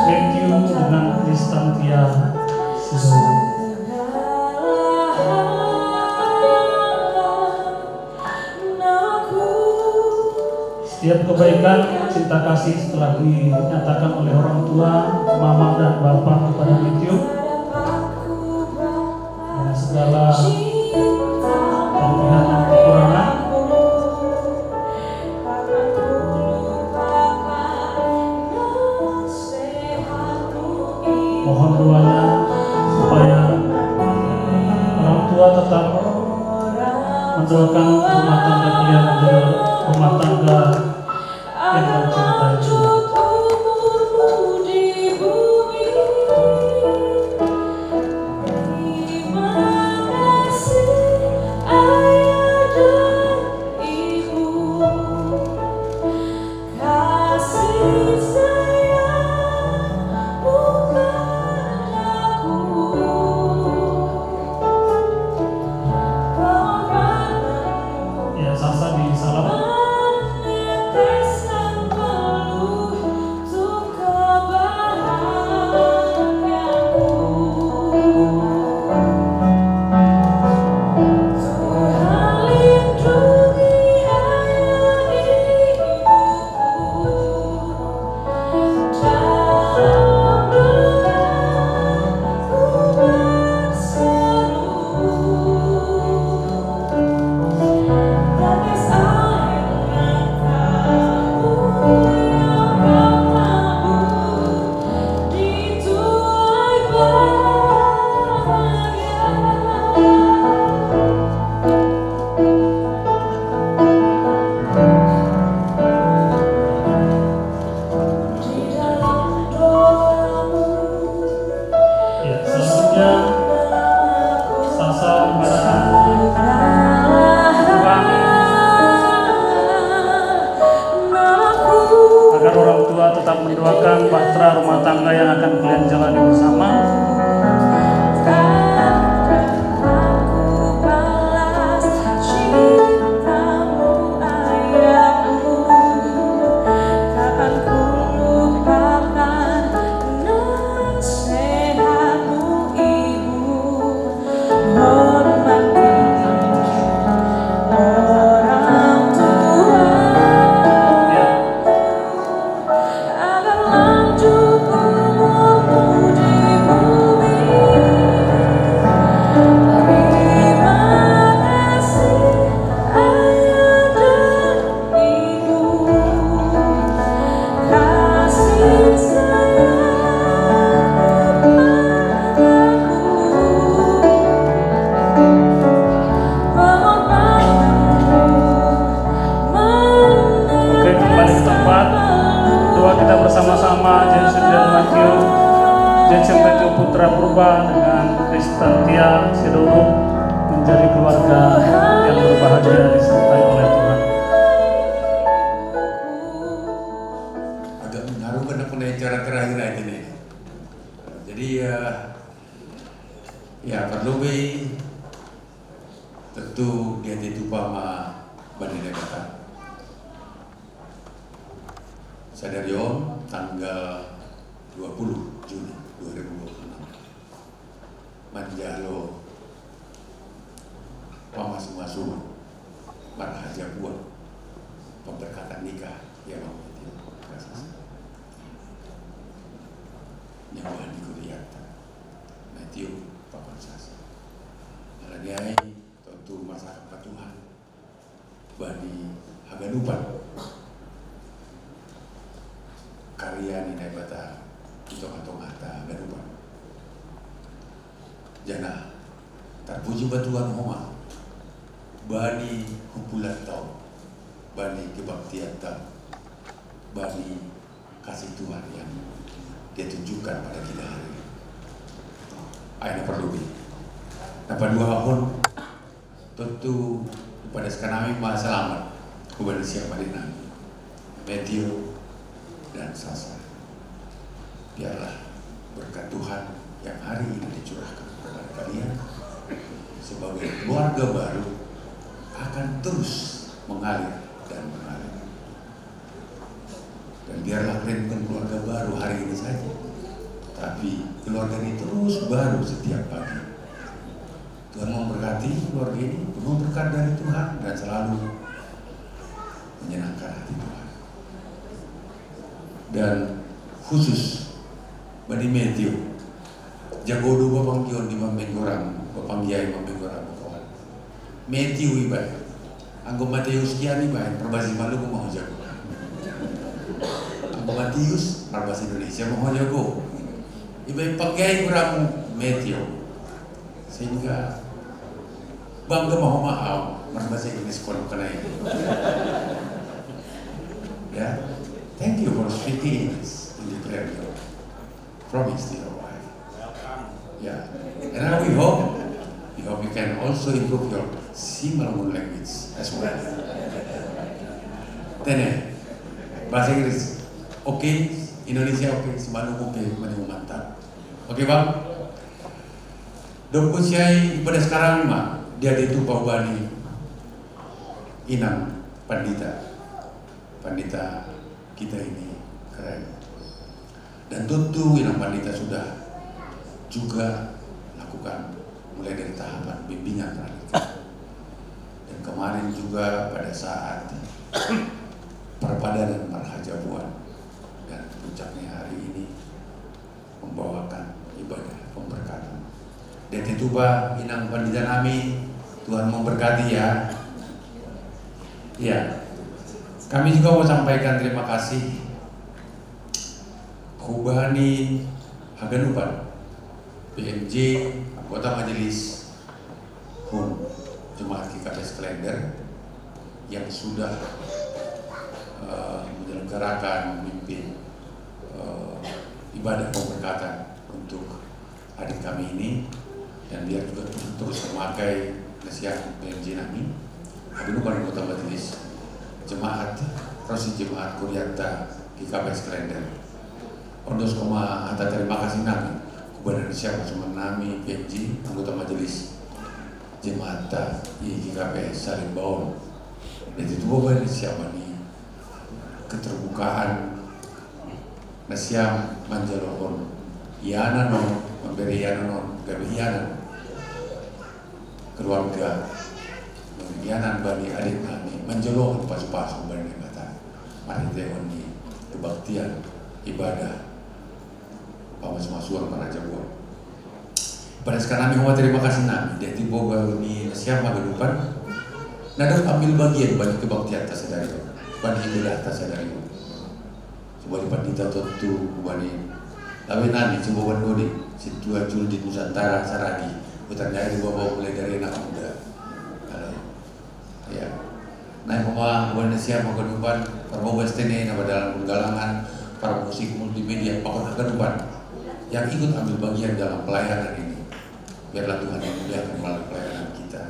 Matthew dengan Kristantia Sidoro. Setiap kebaikan, cinta kasih telah dinyatakan oleh orang tua, mama dan bapak kepada Matthew. Dengan segala kelebihan dan kekurangan, mohon doanya supaya orang tua tetap mendoakan rumah tangga dia menjadi rumah doakan bahtera rumah tangga yang akan kalian jalani bersama. Bersama-sama Jensen dan Matthew, Jensen Matthew Putra Purba dengan Kristantia Sidoro menjadi keluarga yang berbahagia disertai oleh Tuhan. Agak mengharukan aku naik cara terakhir aja nih. Jadi ya perlubih tentu dia itu pama bandai kata. Sadarion tanggal 20 Juni 2026 Manjalo Pamasumasu Marhaja buat pemberkatan nikah ya Bang nyawa di Kuriata Matthew Papansas Aladiai tentu masa Tuhan Bani Haganupan karya ni bata itu katong hata ganupan jana terpuji batuan homa bani kumpulan tau bani kebaktian tau bani kasih Tuhan yang dia tunjukkan pada kita hari ini aina perlu dapat 2 tahun tentu kepada sekarang kami selamat kepada siapa di nami Matthew dan Sasa. Biarlah berkat Tuhan yang hari ini dicurahkan kepada kalian sebagai keluarga baru akan terus mengalir dan mengalir. Dan biarlah kalian bukan keluarga baru hari ini saja, tapi keluarga ini terus baru setiap pagi. Tuhan memberkati keluarga ini, penuh berkat dari Tuhan dan selalu menyenangkan hati Tuhan. Dan khusus bani Matthew jagodo bapangkion di Mambengorang bapanggiai Mambengorang kawan Matthew ibai anggo Matius kian ibai perbasi malu ko mau jago anggo Matius perbasi Indonesia mau jago ibai panggiai kurang Matthew sehingga bangga mau maaf perbasi Inggris kono kanai ya. Thank you for speaking English in the prayer your promise to your wife. Yeah, and now we hope you can also improve your Simalungun language as well. Tene, bahasa Inggris, oke, Indonesia oke, Simalungun oke, Manung mantap. Oke bang, Dongkusiai pada sekarang mah dia itu Paubani Inang Pandita kita ini keren dan tentu Inang Pandita sudah juga lakukan mulai dari tahapan bimbingan pernikahan dan kemarin juga pada saat perpadanan marhajabuan dan puncaknya hari ini membawakan ibadah pemberkatan dan itu Pak Inang Pandita nami Tuhan memberkati ya. Kami juga mau sampaikan terima kasih Hubani Haganupan PMJ anggota majelis Jemaat GKP Klender yang sudah menyelenggarakan memimpin ibadah pemberkatan untuk adik kami ini dan dia juga terus memakai nasihat PMJ kami. Haganupan anggota majelis Jemaat Rosi Jemaat Kuriata GKP Klender Ondos koma hata terima kasih nami kepada siapa cuma nami PNG anggota majelis jemaat IGKPS saling baon dan itu bukan siapa nih keterbukaan nasiam manjalohon iana non memberi iana non gabe iana keluarga iana bani adik nami manjalohon pasu-pasu bani kata mari teon di kebaktian ibadah pamas-masuan para jagoan. Pada sekarang kami terima kasih nami dan tiba ni siapa kehidupan nadak ambil bagian bagi kebaktian tak sadari bagi ibadah tak sadari coba di pandita tentu bani tapi nani coba bani situa jul di Nusantara saragi hutan jaya di bawah mulai dari anak muda kalau ya naik rumah bani siapa kehidupan para westene nama dalam penggalangan para musik multimedia pakon kehidupan yang ikut ambil bagian dalam pelayanan ini. Biarlah Tuhan yang muliakan melalui pelayanan kita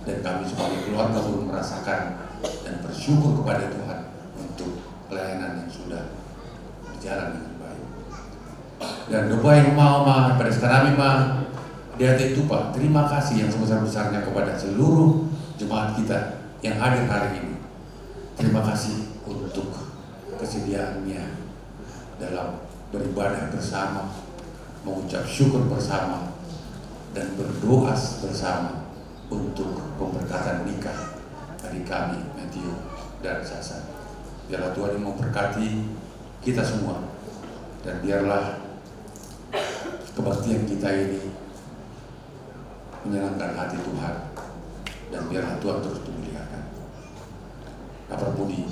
dan kami sebagai keluarga belum merasakan dan bersyukur kepada Tuhan untuk pelayanan yang sudah berjalan dengan baik. Dan doa yang mau pada sekarang mah dia itu Pak, terima kasih yang sebesar-besarnya kepada seluruh jemaat kita yang hadir hari ini. Terima kasih untuk kesediaannya dalam beribadah bersama, mengucap syukur bersama, dan berdoa bersama untuk pemberkatan nikah adik kami Matthew dan Sasa. Biarlah Tuhan yang memberkati kita semua dan biarlah kebaktian kita ini menyenangkan hati Tuhan dan biarlah Tuhan terus dimuliakan. Kapar budi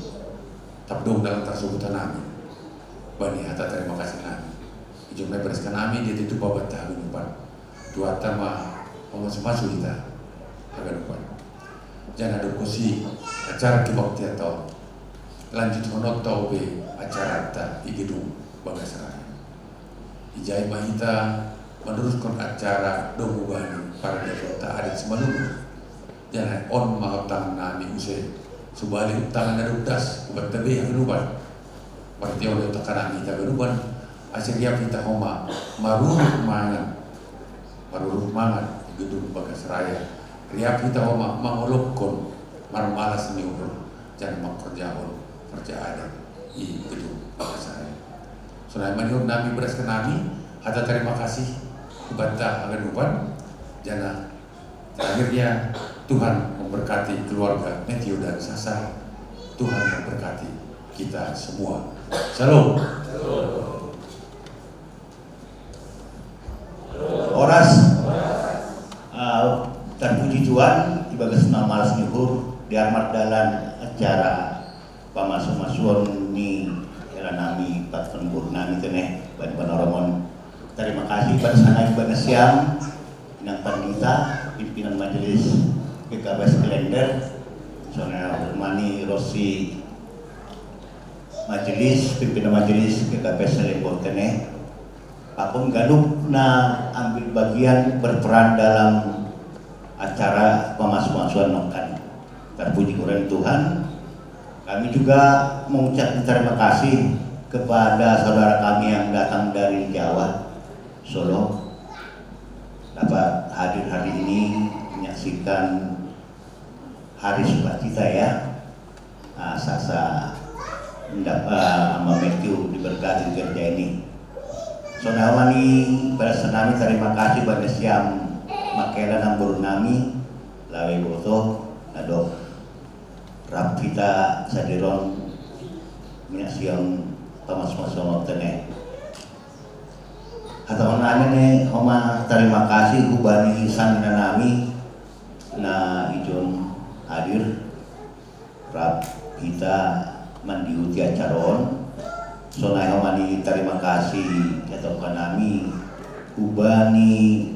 tabdong dalam tersebutan nami bani hata terima kasih nami jumlah bereskan nami dia itu babat tahun depan dua tama pemasuk kita agar depan jangan ada kursi acara kebaktian tahun lanjut honot tau be acara ta di gedung Bagasraya ijai mahita meneruskan acara domu bani para desa ada semalung jangan on mahutang nami usai subalik tangan ada utas buat tabe yang lupa berarti oleh tekanan kita beruban asyik kita homa maruruk mangan gedung Bagasraya riap kita homa mangolokon marmalas niur jangan makerjaon kerja ada di gedung Bagasraya Sulaiman yuk nami beraskan nami hata terima kasih kepada agar lupa jana akhirnya Tuhan memberkati keluarga Matthew dan Sasa. Tuhan memberkati kita semua. Shalom. Oras terpuji Tuhan di bagas malas nyuhur di armat dalan acara pamasuk-masuan ni era nami patpembur nami teneh ban panoromon. Terima kasih pada sana ibadah siang inang pandita pimpinan majelis GKPS Klender Saudara Mani Rossi majelis pimpinan majelis GKPS Lembon teneh apun galup na ambil bagian berperan dalam acara pemasuk-masuan nongkan terpuji kurang Tuhan kami juga mengucapkan terima kasih kepada saudara kami yang datang dari Jawa Solo dapat hadir hari ini menyaksikan hari sukacita ya. Sasa mendapat Matthew diberkati kerja ini. Saudara wani bersenami terima kasih pada siam makela nambur nami lawe boto nado rap kita sadiron menyaksikan pamas-masong tene. Atau nanya nih, homa terima kasih kubani sanina nami na ijon hadir rap kita mandiuti acaron so na homa ni terima kasih atau kanami kubani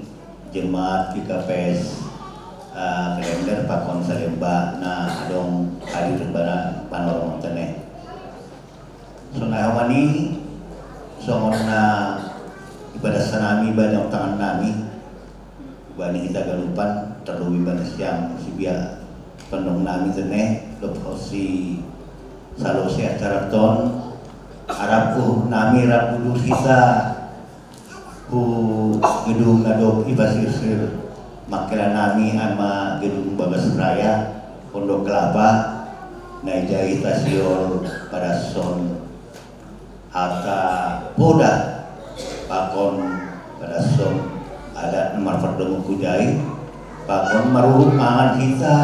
jemaat GKPS Klender Pakon Salemba na adong hadir pada panorama tene so na homa ni so na ibadah sanami banyak tangan nami bani kita galupan terlebih pada siang sibia pendong nami teneh loposi salosi acara ton Arapu nami rapudu kita ku gedung Nadok Ibasisir makila nami ama gedung Babas Raya Pondok Kelapa Naijai Stasiun pada son Haka Poda Pakon pada son ada nomor perdemu kujai Pakon maruruk mangan kita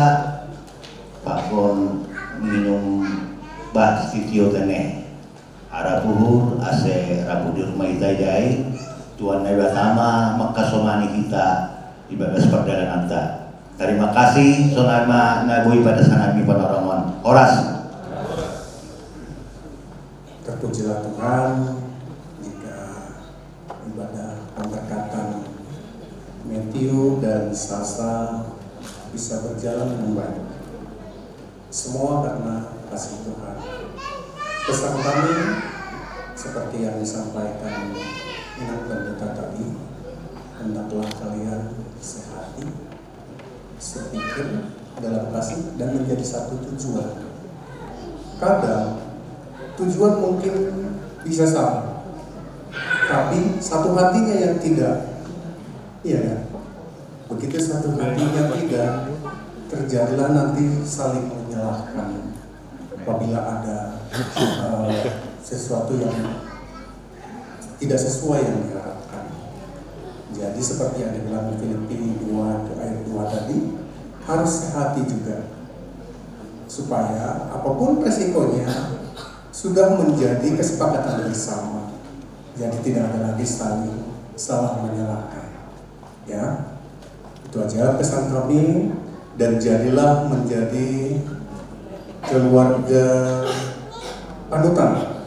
Pakon minum bah sitio teneh Arapuhur ase rapudur maitajai Tuan Nabi Tama makasomani kita ibadah perjalanan anta. Terima kasih sonama nabui pada sanami panorongon. Horas. Terpujilah Tuhan jika ibadah pemberkatan Matthew dan Sasa bisa berjalan dengan baik. Semua karena kasih Tuhan. Pesan kami seperti yang disampaikan Inang Pendeta tadi, hendaklah kalian sehati, sepikir dalam kasih dan menjadi satu tujuan. Kadang tujuan mungkin bisa sama, tapi satu hatinya yang tidak. Iya kan? Begitu satu hatinya tidak, terjadilah nanti saling menyalahkan apabila ada sesuatu yang tidak sesuai yang diharapkan. Jadi seperti yang dibilang di Filipi 2 ayat 2 tadi, harus sehati juga supaya apapun resikonya sudah menjadi kesepakatan bersama. Jadi tidak ada lagi salah menyalahkan. Ya, itu aja pesan kami, dan jadilah menjadi keluarga panutan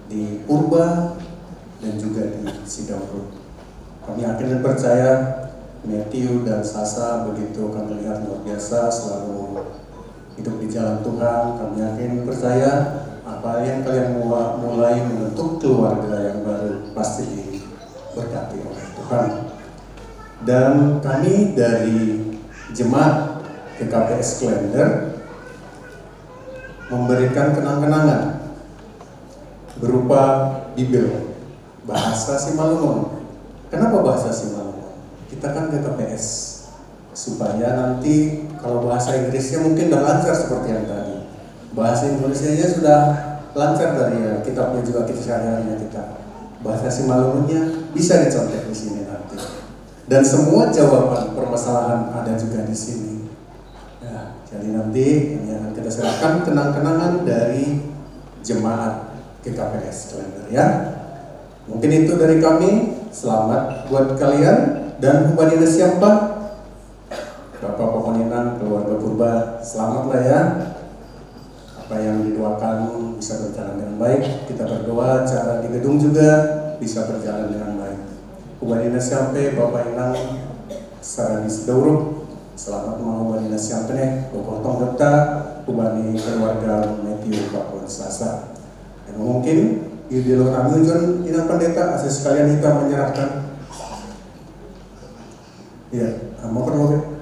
di Purba dan juga di Sidaurut. Kami yakin dan percaya Matthew dan Sasa begitu kami lihat luar biasa, selalu hidup di jalan Tuhan. Kami yakin percaya apa yang kalian mulai membentuk keluarga yang baru pasti diberkati oleh Tuhan. Dan kami dari Jemaat GKPS Klender memberikan kenang-kenangan berupa Bibel bahasa Simalungun. Kenapa bahasa Simalungun? Kita kan GKPS supaya nanti kalau bahasa Inggrisnya mungkin udah lancar seperti yang tadi. Bahasa Indonesianya sudah lancar dari ya, kitabnya juga kita sehari-harinya kita. Bahasa Simalungunnya bisa dicontek di sini nanti. Dan semua jawaban permasalahan ada juga di sini. Ya, jadi nanti ini akan kita serahkan kenang-kenangan dari jemaat GKPS Klender ya. Mungkin itu dari kami. Selamat buat kalian dan Hubani siapa? Bapak Pemoninan keluarga Purba, selamatlah ya. Apa yang didoakan bisa berjalan dengan baik. Kita berdoa cara di gedung juga bisa berjalan dengan baik. Hubani sampai Bapak Inang Sarani Sidaurut, selamat mau Hubani sampai nih. Bokotong Dota, Hubani keluarga Matthew Pakun Sasa. Dan mungkin di luar kami John Inang Pendeta asal sekalian kita menyerahkan. Iya, mau perlu.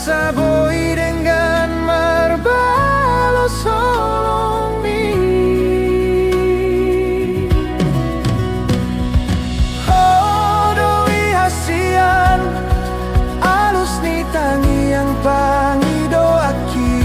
Saboi dengan marbalo solongi. Oh doi hasian alus ni tangi yang pangi doaki.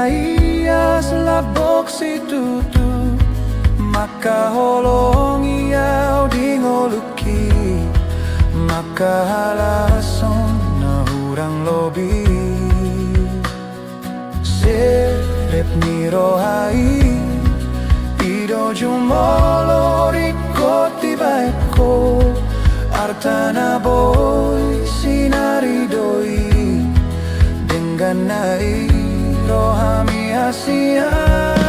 ia selabok situ tu maka holong ia dingoluki maka halason na hurang lobi serep ni rohai ido jumolo rikoti baiko artana boy sinari doi dengan nai rohami asia